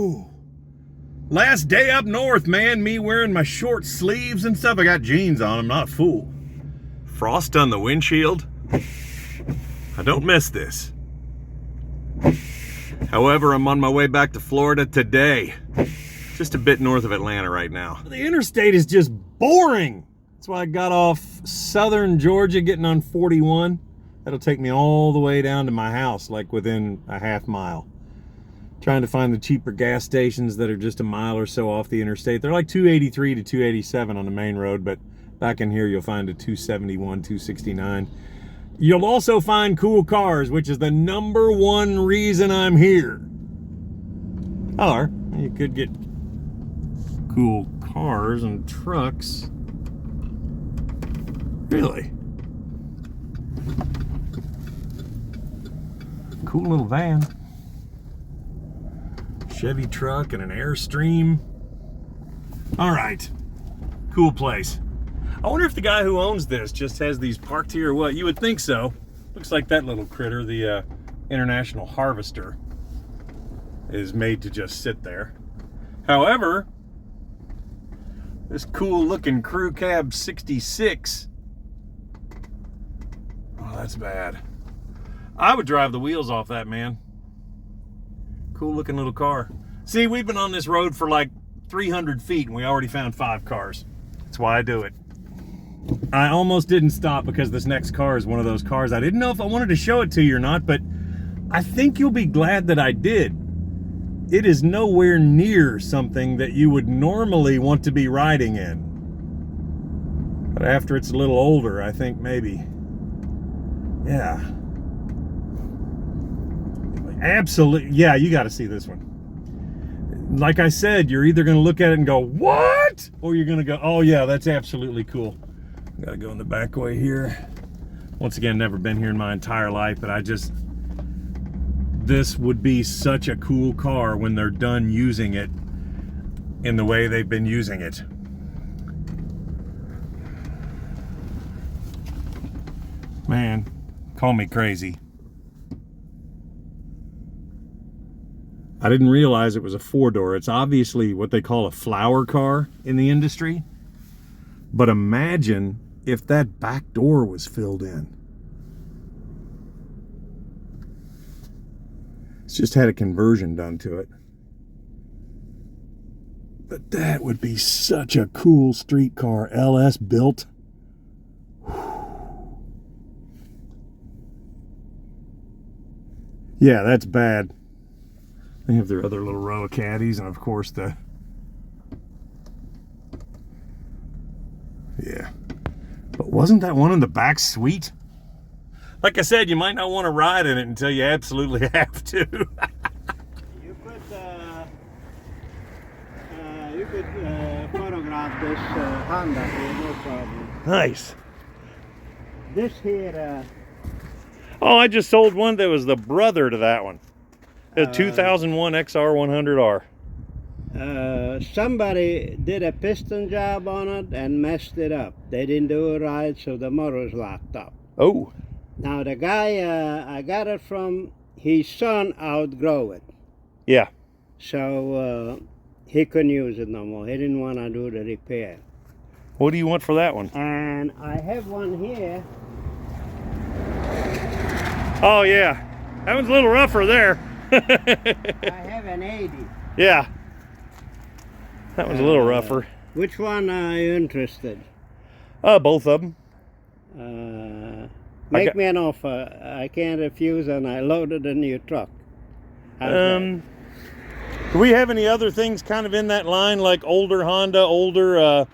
Whoa! Last day up north, man. Me wearing my short sleeves and stuff. I got jeans on. I'm not a fool. Frost on the windshield. I don't miss this. However, I'm on my way back to Florida today. Just a bit north of Atlanta right now. The interstate is just boring. That's why I got off southern Georgia getting on 41. That'll take me all the way down to my house, like within a half mile. Trying to find the cheaper gas stations that are just a mile or so off the interstate. They're like 283 to 287 on the main road, but back in here you'll find a 271, 269. You'll also find cool cars, which is the #1 reason I'm here. Or you could get cool cars and trucks. Really? Cool little van. Chevy truck and an Airstream. All right, cool place. I wonder if the guy who owns this just has these parked here or what. You would think so. Looks like that little critter, the International Harvester, is made to just sit there. However, this cool looking crew cab 66, oh, that's bad. I would drive the wheels off that, man. Cool looking little car. See, we've been on this road for like 300 feet and we already found 5 cars. That's why I do it. I almost didn't stop because this next car is one of those cars. I didn't know if I wanted to show it to you or not, but I think you'll be glad that I did. It is nowhere near something that you would normally want to be riding in. But after it's a little older, I think maybe. Yeah. Absolutely. Yeah, you got to see this one. Like I said, you're either going to look at it and go, what? Or you're going to go, oh yeah, that's absolutely cool. Got to go in the back way here. Once again, never been here in my entire life, but this would be such a cool car when they're done using it in the way they've been using it. Man, call me crazy. I didn't realize it was a 4-door. It's obviously what they call a flower car in the industry. But imagine if that back door was filled in. It's just had a conversion done to it. But that would be such a cool street car. LS built. Yeah, that's bad. They have their other little row of caddies, and of course yeah. But wasn't that one in the back sweet? Like I said, you might not want to ride in it until you absolutely have to. You could photograph this Honda here, no problem. Nice. This here. Oh, I just sold one that was the brother to that one. A 2001 XR100R. Somebody did a piston job on it and messed it up. They didn't do it right, so the motor's locked up. Oh. Now the guy I got it from, his son outgrew it. Yeah. So he couldn't use it no more. He didn't want to do the repair. What do you want for that one? And I have one here. Oh yeah. That one's a little rougher there. I have an 80. Yeah. That one's a little rougher. Which one are you interested? Both of them. Make me an offer. I can't refuse, and I loaded in your truck. Do we have any other things kind of in that line, like older Honda, older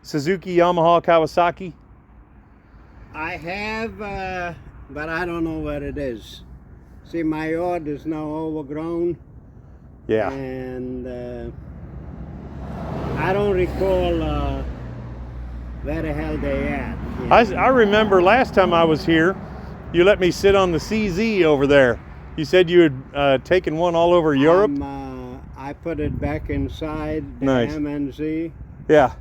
Suzuki, Yamaha, Kawasaki? I have, but I don't know what it is. See, my yard is now overgrown. Yeah. And I don't recall where the hell they at. I remember last time I was here, you let me sit on the CZ over there. You said you had taken one all over Europe. I put it back inside the Nice. MNZ. Yeah.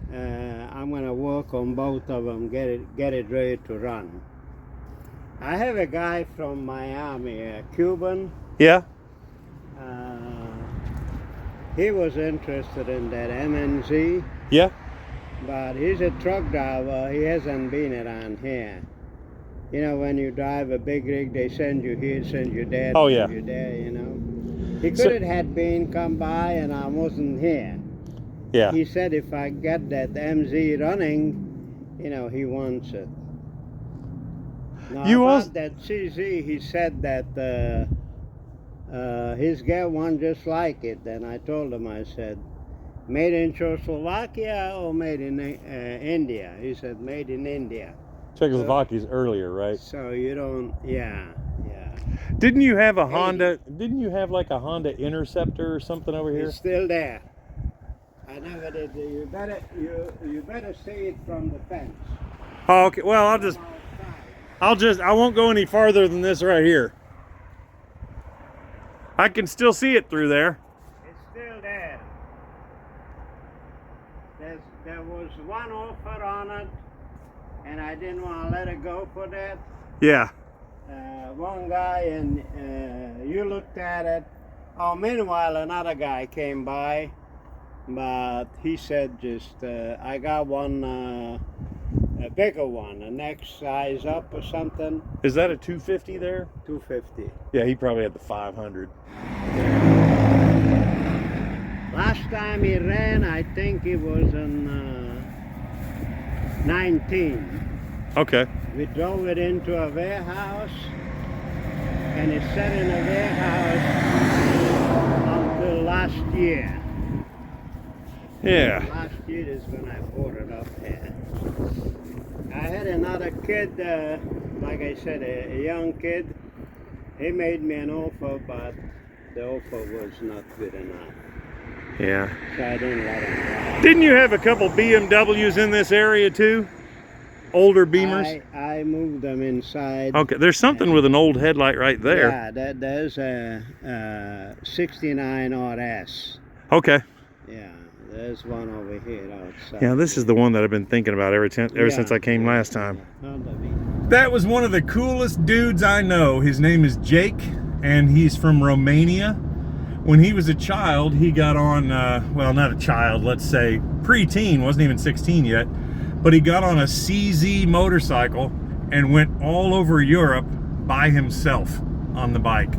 I'm gonna work on both of them, get it ready to run. I have a guy from Miami, a Cuban. Yeah. he was interested in that MNZ, Yeah. but he's a truck driver. He hasn't been around here. You know, when you drive a big rig, they send you here, send you there, Oh, send yeah. you there, you know. He So- could have had been come by and I wasn't here. Yeah. He said if I get that MZ running, you know, he wants it. Now, You about also- that CZ, he said that he's got one just like it. And I told him, I said, made in Czechoslovakia or made in India? He said, made in India. Czechoslovakia's earlier, right? So you don't, yeah. Didn't you have a 80. Honda? Didn't you have like a Honda Interceptor or something over here? It's still there. I never did. You better see it from the fence. Oh, okay. Well, From outside. I won't go any farther than this right here. I can still see it through there. It's still there. There was one offer on it, and I didn't want to let it go for that. Yeah. One guy, and you looked at it. Oh, meanwhile, another guy came by, but he said just, I got one, a bigger one, a next size up or something. Is that a 250 there? 250. Yeah, he probably had the 500. Last time he ran, I think it was in 19. Okay. We drove it into a warehouse, and it sat in a warehouse until last year. Yeah. Last year is when I bought it up here. I had another kid, like I said, a young kid. He made me an offer, but the offer was not good enough. Yeah. So I didn't let him ride. Didn't you have a couple BMWs in this area too? Older Beamers? I moved them inside. Okay, there's something with an old headlight right there. Yeah, there's a 69 RS. Okay. Yeah, there's one over here outside. Yeah, this is the one that I've been thinking about ever since I came last time. That was one of the coolest dudes I know. His name is Jake, and he's from Romania. When he was a child, he got on, well, not a child, let's say preteen, wasn't even 16 yet, but he got on a CZ motorcycle and went all over Europe by himself on the bike.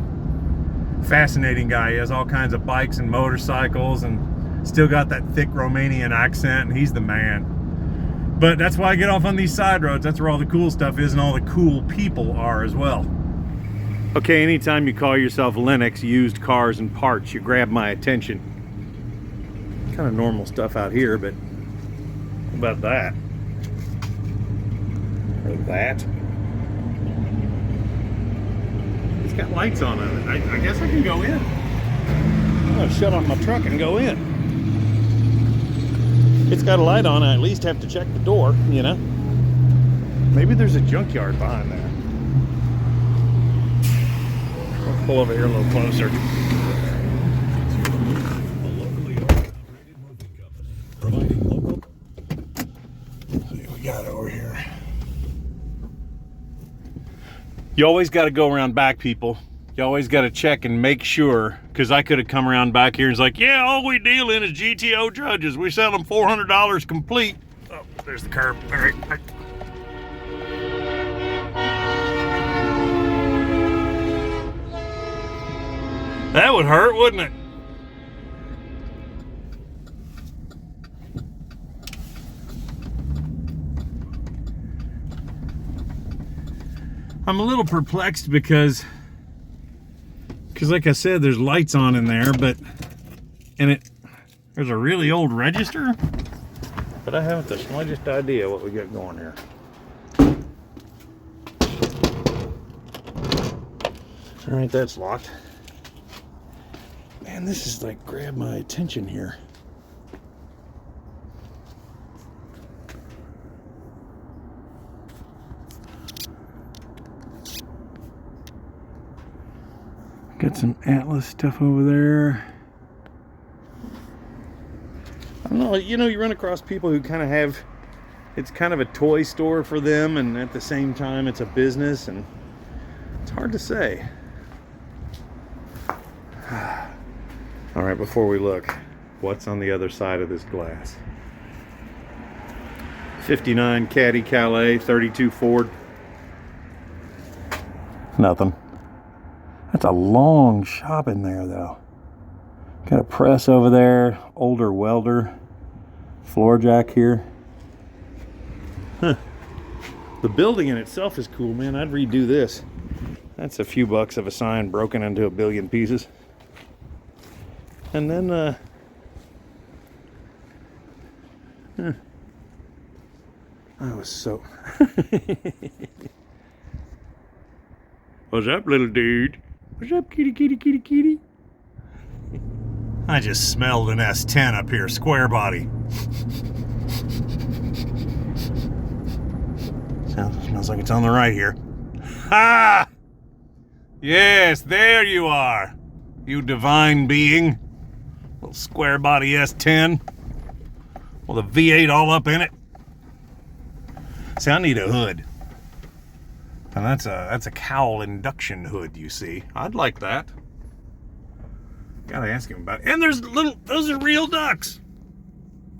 Fascinating guy. He has all kinds of bikes and motorcycles and still got that thick Romanian accent, and he's the man. But that's why I get off on these side roads. That's where all the cool stuff is and all the cool people are as well. Okay, anytime you call yourself Lennox Used Cars and Parts, you grab my attention. Kind of normal stuff out here, but how about that? Or that? It's got lights on it. I guess I can go in. I'm gonna shut off my truck and go in. It's got a light on, I at least have to check the door, you know? Maybe there's a junkyard behind there. I'll pull over here a little closer. Providing local. Let's see what we got over here. You always got to go around back, people. You always got to check and make sure, because I could have come around back here and it's like, yeah, all we deal in is GTO Judges. We sell them $400 complete. Oh, there's the curb. All right. That would hurt, wouldn't it? I'm a little perplexed because like I said, there's lights on in there, but there's a really old register, but I haven't the slightest idea what we got going here. All right, that's locked. Man, this is like grabbed my attention here. Got some Atlas stuff over there. I don't know, you know, you run across people who kind of have, it's kind of a toy store for them, and at the same time it's a business, and it's hard to say. All right, before we look, what's on the other side of this glass. 59 Caddy Calais, 32 Ford. Nothing. That's a long shop in there though. Got a press over there, older welder, floor jack here. Huh. The building in itself is cool, man. I'd redo this. That's a few bucks of a sign broken into a billion pieces. And then, I was so... What's up, little dude? What's up, kitty, kitty, kitty, kitty? I just smelled an S10 up here, square body. Smells like it's on the right here. Ha! Yes, there you are, you divine being. Little square body S10 with a V8 all up in it. See, I need a hood. And that's a cowl induction hood, you see. I'd like that. Gotta ask him about it. And there's those are real ducks.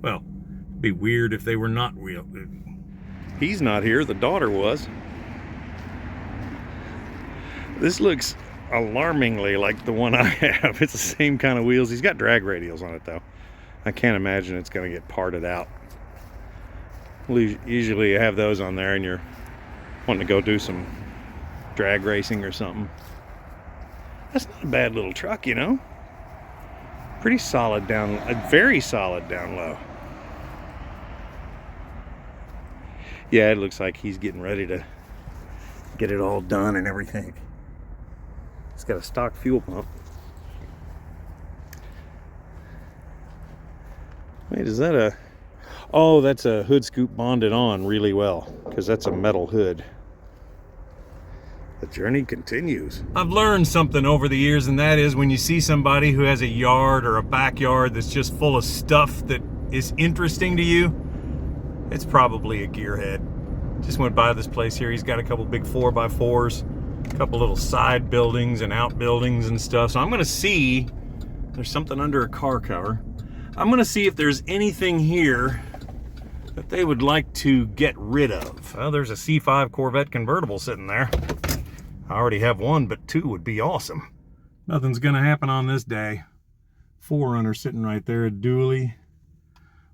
Well, it'd be weird if they were not real. He's not here, the daughter was. This looks alarmingly like the one I have. It's the same kind of wheels. He's got drag radials on it though. I can't imagine it's gonna get parted out. Usually you have those on there and you're wanting to go do some drag racing or something. That's not a bad little truck, you know. Pretty solid down, very solid down low. Yeah, it looks like he's getting ready to get it all done and everything. It's got a stock fuel pump. Wait, is that a... Oh, that's a hood scoop bonded on really well, because that's a metal hood. The journey continues. I've learned something over the years, and that is when you see somebody who has a yard or a backyard that's just full of stuff that is interesting to you, it's probably a gearhead. Just went by this place here. He's got a couple big 4x4s, a couple little side buildings and outbuildings and stuff. So I'm gonna see, there's something under a car cover. I'm gonna see if there's anything here that they would like to get rid of. Well, there's a C5 Corvette convertible sitting there. I already have one, but two would be awesome. Nothing's gonna happen on this day. 4Runner sitting right there, a dually.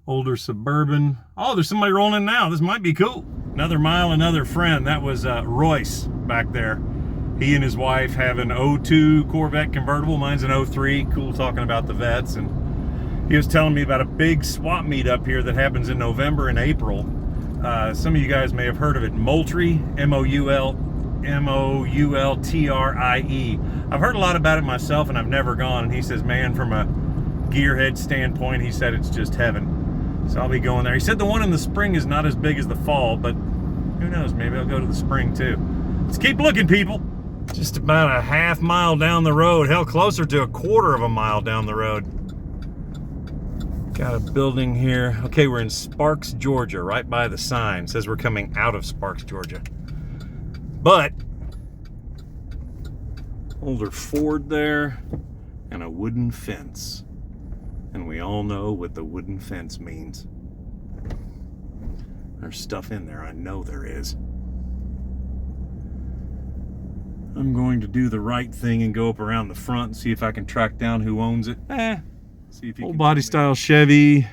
Older Suburban. Oh, there's somebody rolling in now. This might be cool. Another mile, another friend. That was Royce back there. He and his wife have an 02 Corvette convertible. Mine's an 03. Cool talking about the vets. And he was telling me about a big swap meet up here that happens in November and April. Some of you guys may have heard of it. Moultrie, M-O-U-L-T-R-I-E. I've heard a lot about it myself and I've never gone. And he says, man, from a gearhead standpoint, he said it's just heaven. So I'll be going there. He said the one in the spring is not as big as the fall, but who knows, maybe I'll go to the spring too. Let's keep looking, people. Just about a half mile down the road, hell, closer to a quarter of a mile down the road. Got a building here. Okay, we're in Sparks, Georgia, right by the sign. It says we're coming out of Sparks, Georgia. But, older Ford there, and a wooden fence. And we all know what the wooden fence means. There's stuff in there, I know there is. I'm going to do the right thing and go up around the front and see if I can track down who owns it. See if you old body style Chevy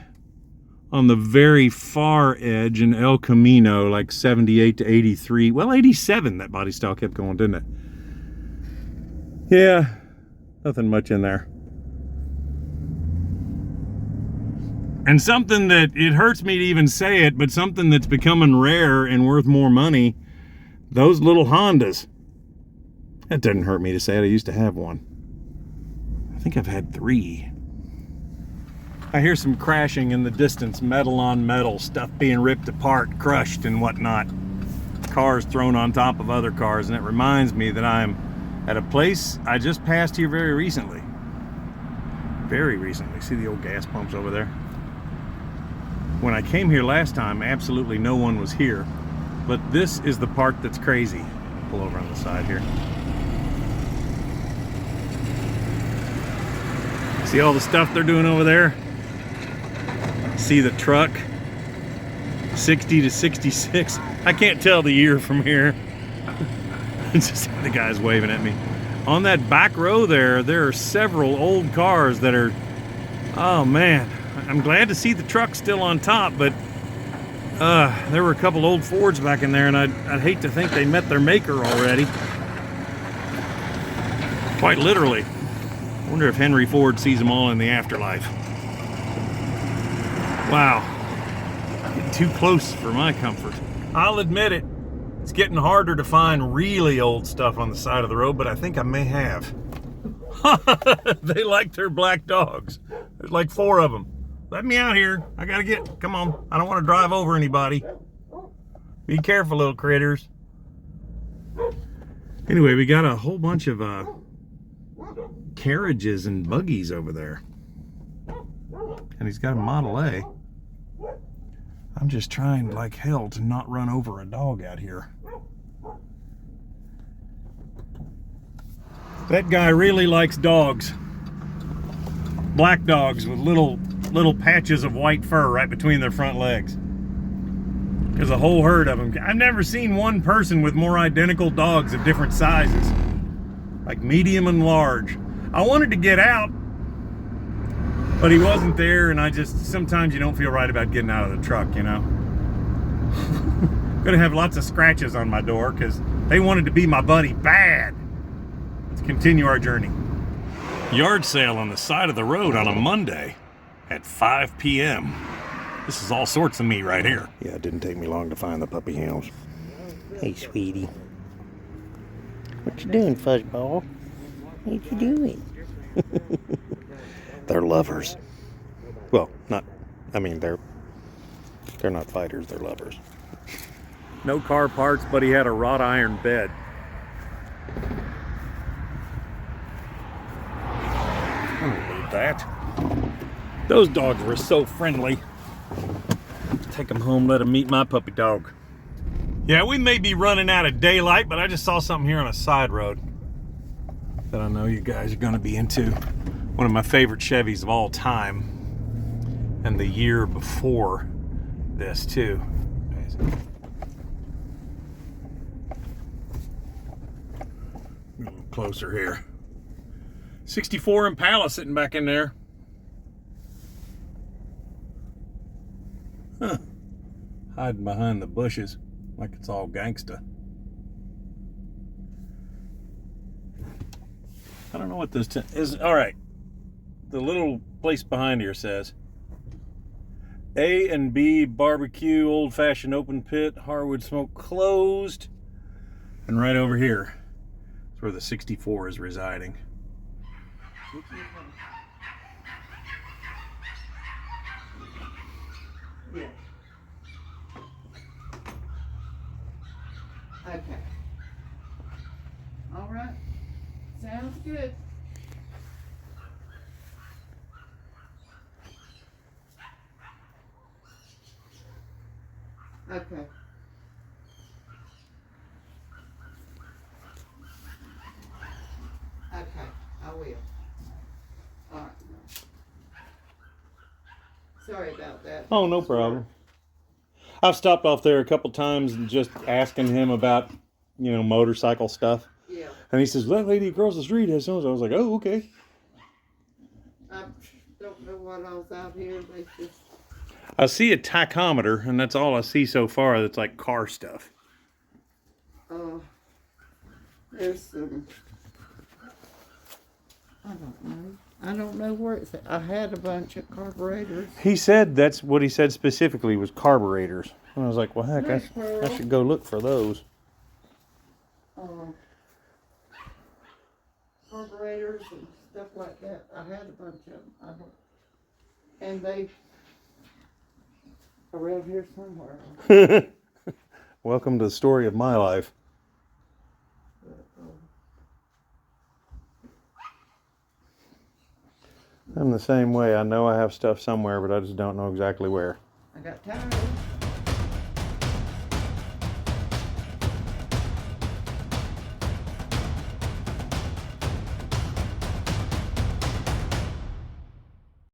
on the very far edge in El Camino, like 78 to 83. Well, 87 that body style kept going, didn't it? Yeah, nothing much in there. And something that, it hurts me to even say it, but something that's becoming rare and worth more money, those little Hondas. That doesn't hurt me to say it, I used to have one. I think I've had 3. I hear some crashing in the distance, metal on metal, stuff being ripped apart, crushed and whatnot. Cars thrown on top of other cars, and it reminds me that I'm at a place I just passed here very recently. Very recently. See the old gas pumps over there? When I came here last time, absolutely no one was here. But this is the part that's crazy. Pull over on the side here. See all the stuff they're doing over there? See the truck. 60 to 66. I can't tell the year from here. It's just the guy's waving at me. On that back row there are several old cars that are, oh man. I'm glad to see the truck still on top, but there were a couple old Fords back in there, and I'd hate to think they met their maker already. Quite literally. I wonder if Henry Ford sees them all in the afterlife. Wow. Getting too close for my comfort. I'll admit it. It's getting harder to find really old stuff on the side of the road, but I think I may have. They like their black dogs. There's like 4 of them. Let me out here. I gotta come on. I don't want to drive over anybody. Be careful, little critters. Anyway, we got a whole bunch of carriages and buggies over there. And he's got a Model A. I'm just trying like hell to not run over a dog out here. That guy really likes dogs. Black dogs with little patches of white fur right between their front legs. There's a whole herd of them. I've never seen one person with more identical dogs of different sizes. Like medium and large. I wanted to get out, but he wasn't there, and sometimes you don't feel right about getting out of the truck, you know? Gonna have lots of scratches on my door because they wanted to be my buddy bad. Let's continue our journey. Yard sale on the side of the road on a Monday at 5 p.m. This is all sorts of me right here. Yeah, it didn't take me long to find the puppy hounds. Hey, sweetie. What you doing, fuzzball? What you doing? They're lovers. Well, they're not fighters, they're lovers. No car parts, but he had a wrought iron bed. I don't believe that. Those dogs were so friendly. Take them home, let them meet my puppy dog. Yeah, we may be running out of daylight, but I just saw something here on a side road that I know you guys are going to be into. One of my favorite Chevys of all time, and the year before this too. A little closer here. 64 Impala sitting back in there. Huh. Hiding behind the bushes like it's all gangsta. I don't know what this is. All right. The little place behind here says A and B barbecue, old-fashioned open pit, hardwood smoke closed. And right over here is where the 64 is residing. Yeah. Okay. All right. Sounds good. Okay. Okay, I will. All right. Sorry about that. Oh, no problem. I've stopped off there a couple times and just asking him about, motorcycle stuff. Yeah. And he says, that lady across the street has so-and-so. I was like, oh, okay. I don't know what else out here. They just... I see a tachometer, and that's all I see so far that's like car stuff. There's some... I don't know where it's at. I had a bunch of carburetors. He said that's what he said specifically was carburetors. And I was like, well, heck, I should go look for those. Carburetors and stuff like that. I had a bunch of them. And they are around here somewhere. Welcome to the story of my life. I'm the same way. I know I have stuff somewhere, but I just don't know exactly where. I got tires.